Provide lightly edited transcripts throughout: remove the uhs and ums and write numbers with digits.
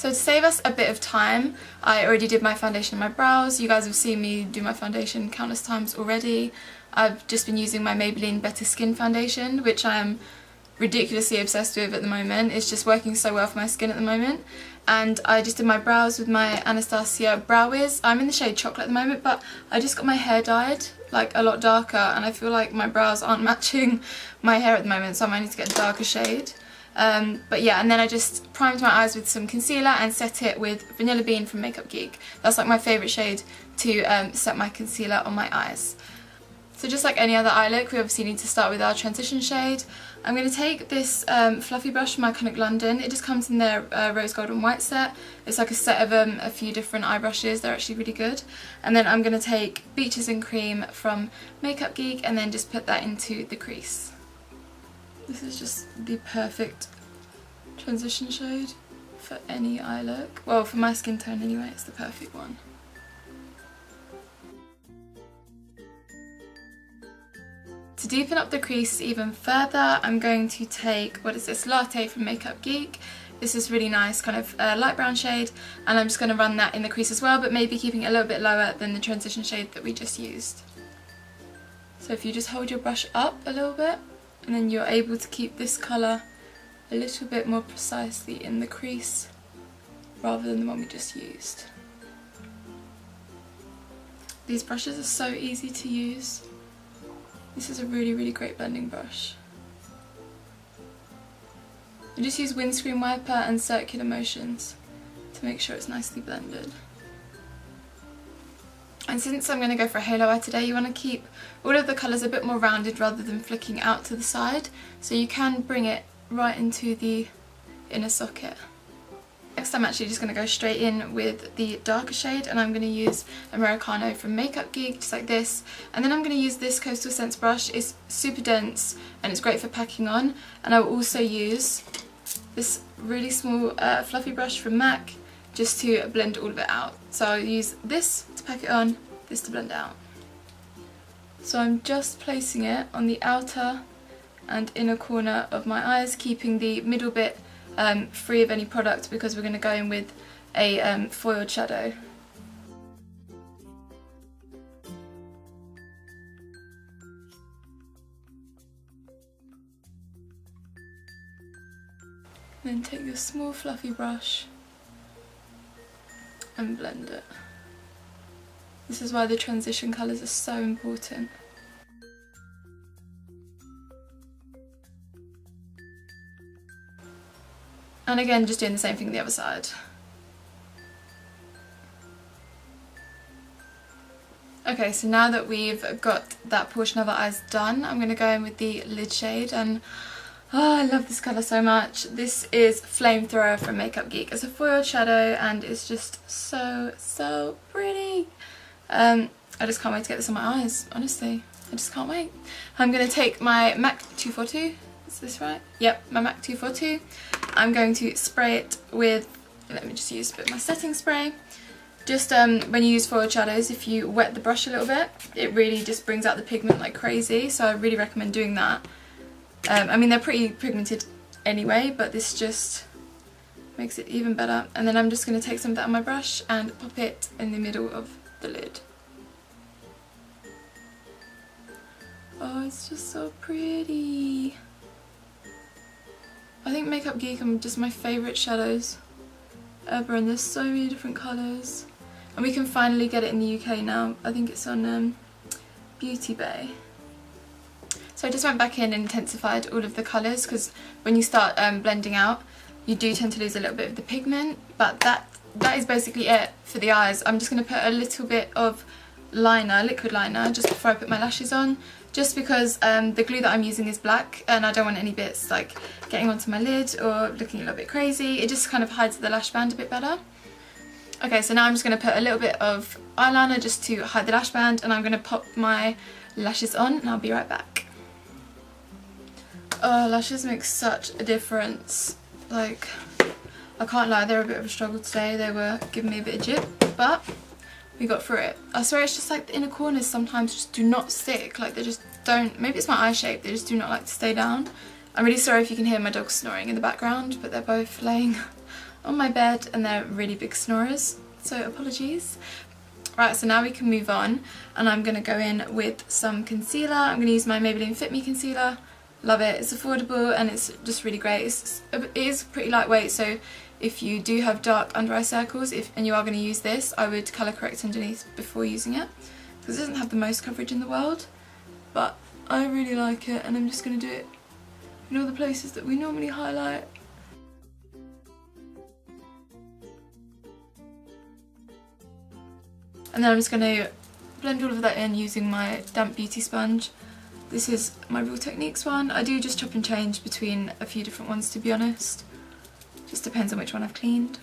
So to save us a bit of time, I already did my foundation and my brows. You guys have seen me do my foundation countless times already. I've just been using my Maybelline Better Skin foundation, which I am ridiculously obsessed with at the moment. It's just working so well for my skin at the moment. And I just did my brows with my Anastasia Brow Wiz. I'm in the shade Chocolate at the moment, but I just got my hair dyed like a lot darker, and I feel like my brows aren't matching my hair at the moment, so I might need to get a darker shade. But yeah, and then I just primed my eyes with some concealer and set it with Vanilla Bean from Makeup Geek. That's like my favourite shade to set my concealer on my eyes. So just like any other eye look, we obviously need to start with our transition shade. I'm going to take this fluffy brush from Iconic London. It just comes in their rose gold and white set. It's like a set of a few different eye brushes. They're actually really good. And then I'm going to take Beaches and Cream from Makeup Geek and then just put that into the crease. This is just the perfect transition shade for any eye look. Well, for my skin tone anyway, it's the perfect one. To deepen up the crease even further, I'm going to take, what is this, Latte from Makeup Geek. This is really nice, kind of light brown shade, and I'm just going to run that in the crease as well, but maybe keeping it a little bit lower than the transition shade that we just used. So if you just hold your brush up a little bit, and then you're able to keep this colour a little bit more precisely in the crease, rather than the one we just used. These brushes are so easy to use. This is a really, really great blending brush. I just use windscreen wiper and circular motions to make sure it's nicely blended. And since I'm going to go for a halo eye today, you want to keep all of the colours a bit more rounded rather than flicking out to the side, so you can bring it right into the inner socket. Next I'm actually just going to go straight in with the darker shade, and I'm going to use Americano from Makeup Geek, just like this. And then I'm going to use this Coastal Scents brush. It's super dense and it's great for packing on. And I will also use this really small fluffy brush from MAC just to blend all of it out. So I'll use this to pack it on, this to blend out. So I'm just placing it on the outer and inner corner of my eyes, keeping the middle bit free of any product because we're going to go in with a foiled shadow. Then take your small fluffy brush and blend it. This is why the transition colours are so important. And again, just doing the same thing on the other side. Okay, so now that we've got that portion of our eyes done, I'm going to go in with the lid shade, and oh, I love this colour so much. This is Flamethrower from Makeup Geek. It's a foiled shadow and it's just so pretty. I just can't wait to get this on my eyes, honestly. I just can't wait. I'm going to take my MAC 242. Is this right? Yep, my MAC 242. I'm going to spray it with, let me just use a bit of my setting spray. Just when you use foiled shadows, if you wet the brush a little bit, it really just brings out the pigment like crazy, so I really recommend doing that. I mean, they're pretty pigmented anyway, but this just makes it even better. And then I'm just going to take some of that on my brush and pop it in the middle of the lid. Oh, it's just so pretty. I think Makeup Geek are just my favourite shadows ever, and there's so many different colours. And we can finally get it in the UK now. I think it's on Beauty Bay. So I just went back in and intensified all of the colours, because when you start blending out, you do tend to lose a little bit of the pigment, but that is basically it for the eyes. I'm just going to put a little bit of liner, liquid liner, just before I put my lashes on, just because the glue that I'm using is black and I don't want any bits like getting onto my lid or looking a little bit crazy. It just kind of hides the lash band a bit better. Okay, so now I'm just going to put a little bit of eyeliner just to hide the lash band, and I'm going to pop my lashes on and I'll be right back. Oh, lashes make such a difference. Like, I can't lie, they were a bit of a struggle today. They were giving me a bit of jip, but we got through it. I swear it's just like the inner corners sometimes just do not stick. Like, they just don't, maybe it's my eye shape, they just do not like to stay down. I'm really sorry if you can hear my dog snoring in the background, but they're both laying on my bed and they're really big snorers, so apologies. Right, so now we can move on, and I'm going to go in with some concealer. I'm going to use my Maybelline Fit Me concealer. Love it. It's affordable and it's just really great. It is pretty lightweight, so if you do have dark under eye circles and you are going to use this, I would colour correct underneath before using it, because it doesn't have the most coverage in the world, but I really like it, and I'm just going to do it in all the places that we normally highlight. And then I'm just going to blend all of that in using my damp beauty sponge. This is my Real Techniques one. I do just chop and change between a few different ones, to be honest. Just depends on which one I've cleaned.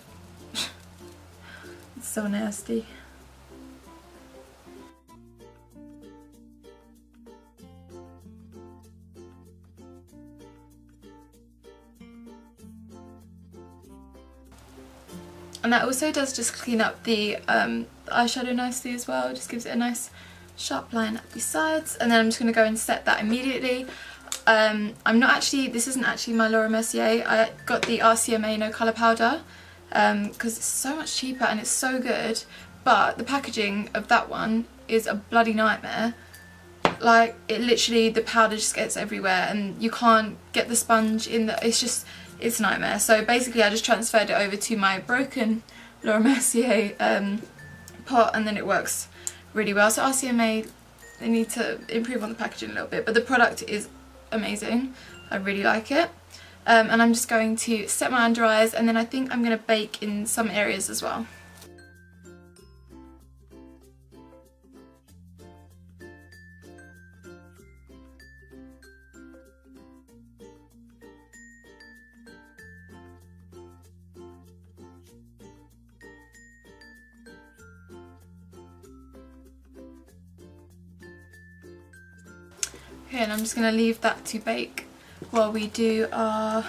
It's so nasty. And that also does just clean up the eyeshadow nicely as well. Just gives it a nice sharp line up the sides. And then I'm just going to go and set that immediately. This isn't actually my Laura Mercier. I got the RCMA No Colour Powder because it's so much cheaper and it's so good. But the packaging of that one is a bloody nightmare. Like, it literally, the powder just gets everywhere and you can't get the sponge in the, it's a nightmare. So basically I just transferred it over to my broken Laura Mercier pot, and then it works really well. So RCMA, they need to improve on the packaging a little bit, but the product is amazing. I really like it. And I'm just going to set my under eyes, and then I think I'm going to bake in some areas as well. Okay, and I'm just going to leave that to bake while we do our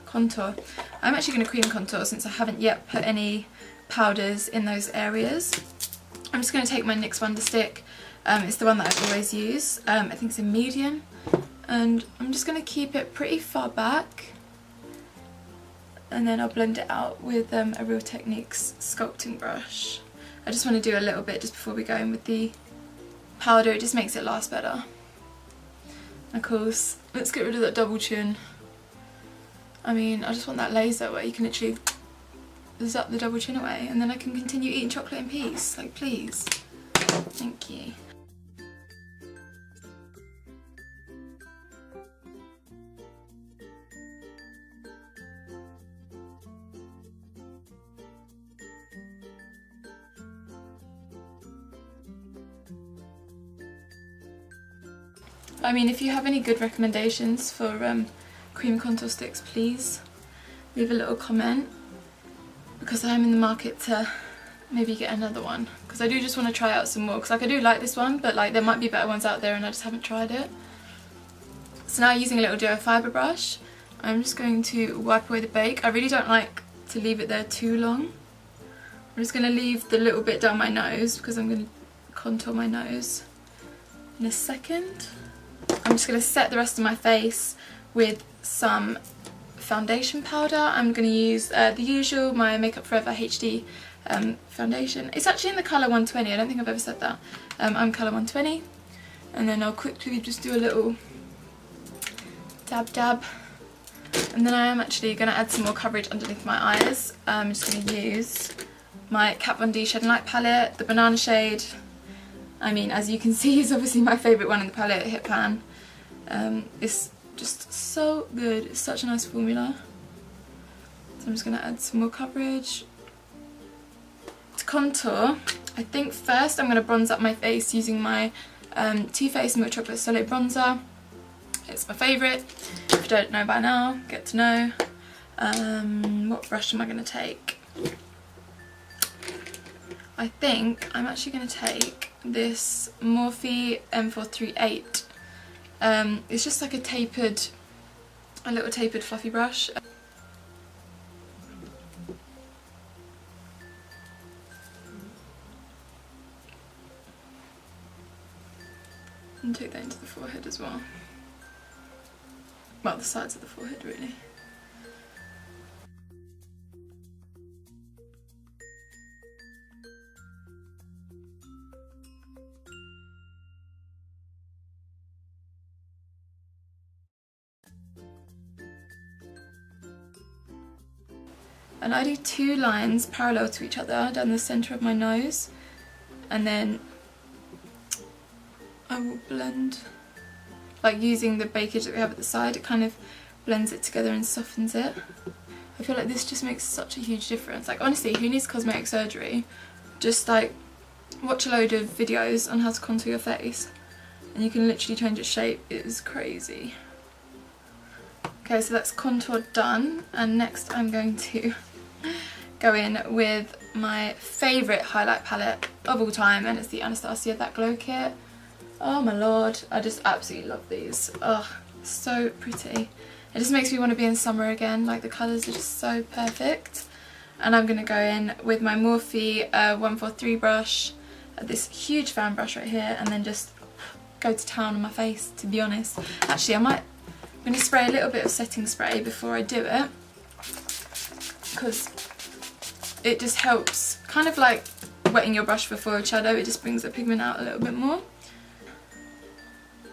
contour. I'm actually going to cream contour since I haven't yet put any powders in those areas. I'm just going to take my NYX Wonder Stick. It's the one that I always use. I think it's a medium. And I'm just going to keep it pretty far back. And then I'll blend it out with a Real Techniques sculpting brush. I just want to do a little bit just before we go in with the powder. It just makes it last better. Of course, let's get rid of that double chin. I mean, I just want that laser where you can literally zap the double chin away, and then I can continue eating chocolate in peace. Like, please. Thank you. I mean, if you have any good recommendations for cream contour sticks, please leave a little comment, because I am in the market to maybe get another one, because I do just want to try out some more, because like, I do like this one, but like there might be better ones out there and I just haven't tried it. So now, using a little duo fibre brush, I'm just going to wipe away the bake. I really don't like to leave it there too long. I'm just going to leave the little bit down my nose, because I'm going to contour my nose in a second. I'm just going to set the rest of my face with some foundation powder. I'm going to use the usual, my Makeup Forever HD foundation. It's actually in the colour 120, I don't think I've ever said that. I'm colour 120. And then I'll quickly just do a little dab dab. And then I am actually going to add some more coverage underneath my eyes. I'm just going to use my Kat Von D Shed and Light palette, the banana shade. I mean, as you can see, is obviously my favourite one in the palette, Hit Pan. It's just so good, it's such a nice formula. So I'm just going to add some more coverage. To contour, I think first I'm going to bronze up my face using my Too Faced Milk Chocolate Soleil Bronzer. It's my favourite. If you don't know by now, get to know. What brush am I going to take? I think I'm actually going to take this Morphe M438. It's just like a little tapered fluffy brush. And take that into the forehead as well. Well, the sides of the forehead, really. And I do 2 lines parallel to each other down the centre of my nose, and then I will blend, like using the bakage that we have at the side, it kind of blends it together and softens it. I feel like this just makes such a huge difference. Like honestly, who needs cosmetic surgery? Just like watch a load of videos on how to contour your face and you can literally change its shape. It is crazy. Okay, so that's contour done, and next I'm going to go in with my favourite highlight palette of all time, and it's the Anastasia That Glow Kit. Oh my lord, I just absolutely love these. Oh, so pretty. It just makes me want to be in summer again, like the colours are just so perfect. And I'm going to go in with my Morphe 143 brush, this huge fan brush right here, and then just go to town on my face, to be honest. Actually, I'm going to spray a little bit of setting spray before I do it, because it just helps, kind of like wetting your brush for forehead shadow, it just brings the pigment out a little bit more.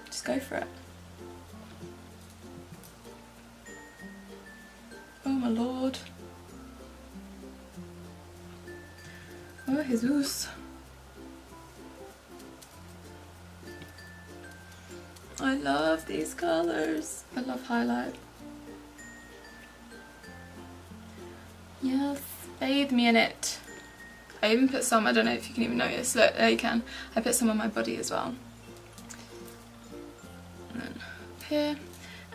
Just go for it. Oh my lord. Oh Jesus. I love these colours. I love highlight. Yes, bathe me in it. I even put some, I don't know if you can even notice, look, there you can. I put some on my body as well. And then up here.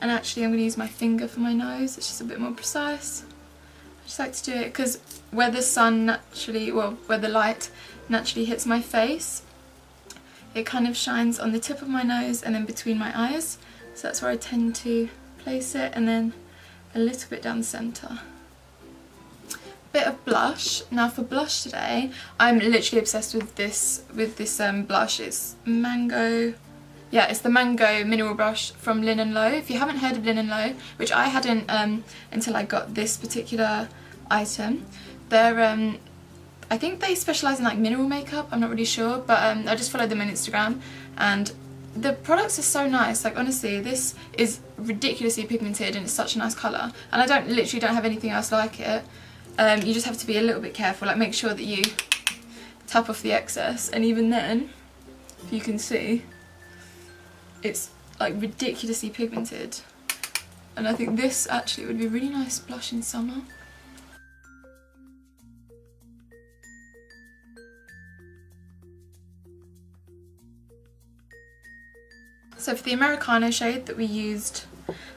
And actually I'm going to use my finger for my nose, it's just a bit more precise. I just like to do it because where the sun naturally, well, where the light naturally hits my face, it kind of shines on the tip of my nose and then between my eyes. So that's where I tend to place it, and then a little bit down the centre. Bit of blush. Now for blush today, I'm literally obsessed with this blush. It's mango. Yeah, it's the Mango Mineral Brush from Linen Low. If you haven't heard of Linen Low, which I hadn't until I got this particular item, they're I think they specialise in like mineral makeup, I'm not really sure, but I just followed them on Instagram and the products are so nice. Like honestly, this is ridiculously pigmented and it's such a nice colour, and I literally don't have anything else like it. You just have to be a little bit careful, like make sure that you tap off the excess, and even then, if you can see, it's like ridiculously pigmented, and I think this actually would be a really nice blush in summer. So for the Americano shade that we used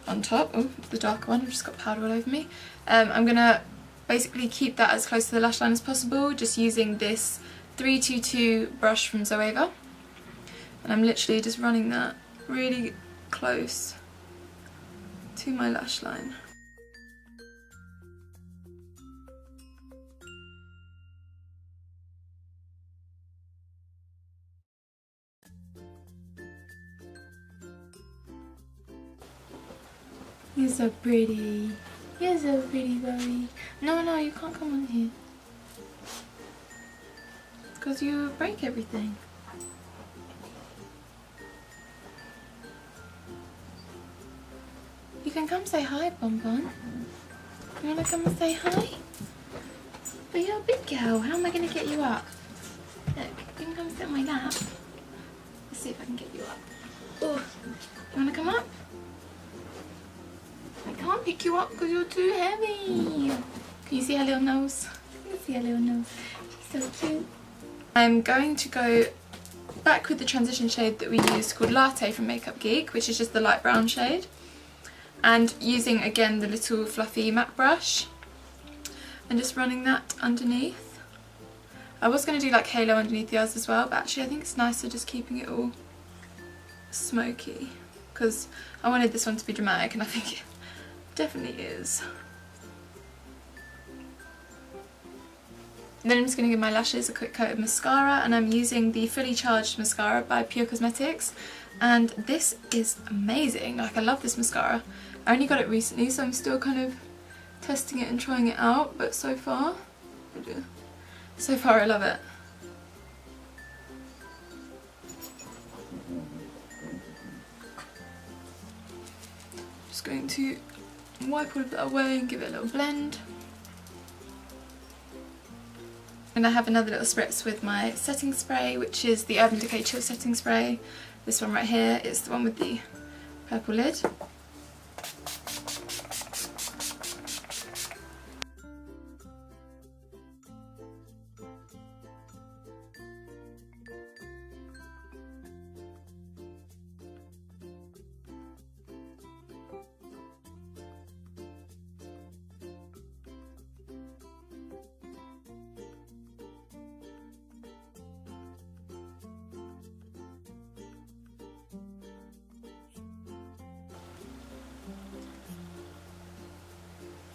on top, oh, the darker one, I've just got powder all over me, I'm going to basically keep that as close to the lash line as possible, just using this 322 brush from Zoeva, and I'm literally just running that really close to my lash line. You're so pretty. You're so pretty, Bowie. No, no, you can't come on here. Because you break everything. You can come say hi, Bonbon. You wanna come and say hi? But you're a big girl. How am I gonna get you up? Look, you can come sit on my lap. Let's see if I can get you up. Oh, you wanna come up? I can't pick you up because you're too heavy. Can you see her little nose? You can see her little nose. She's so cute. I'm going to go back with the transition shade that we used called Latte from Makeup Geek, which is just the light brown shade. And using again the little fluffy matte brush and just running that underneath. I was going to do like halo underneath the eyes as well, but actually I think it's nicer just keeping it all smoky because I wanted this one to be dramatic and I think it definitely is. And then I'm just going to give my lashes a quick coat of mascara, and I'm using the Fully Charged mascara by Pure Cosmetics, and this is amazing. Like I love this mascara. I only got it recently, so I'm still kind of testing it and trying it out, but so far I love it. Just going to wipe all of that away and give it a little blend. And I have another little spritz with my setting spray, which is the Urban Decay Chill Setting Spray. This one right here is the one with the purple lid.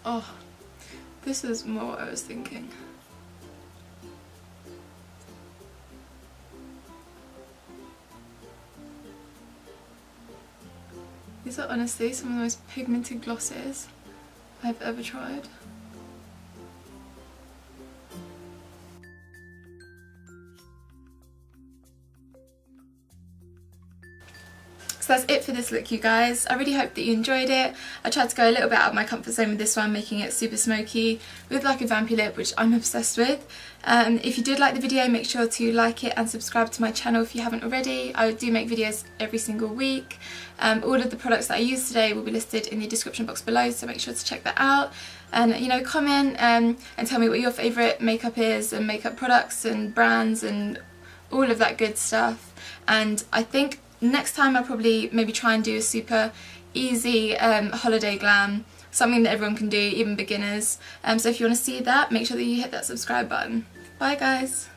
Oh, this is more what I was thinking. These are honestly some of the most pigmented glosses I've ever tried. So that's it for this look, you guys. I really hope that you enjoyed it. I tried to go a little bit out of my comfort zone with this one, making it super smoky with like a vampy lip, which I'm obsessed with. If you did like the video, make sure to like it and subscribe to my channel if you haven't already. I do make videos every single week. All of the products that I used today will be listed in the description box below, so make sure to check that out. And you know, comment and tell me what your favourite makeup is, and makeup products and brands and all of that good stuff. And I think next time I'll probably maybe try and do a super easy holiday glam, something that everyone can do, even beginners. So if you want to see that, make sure that you hit that subscribe button. Bye guys!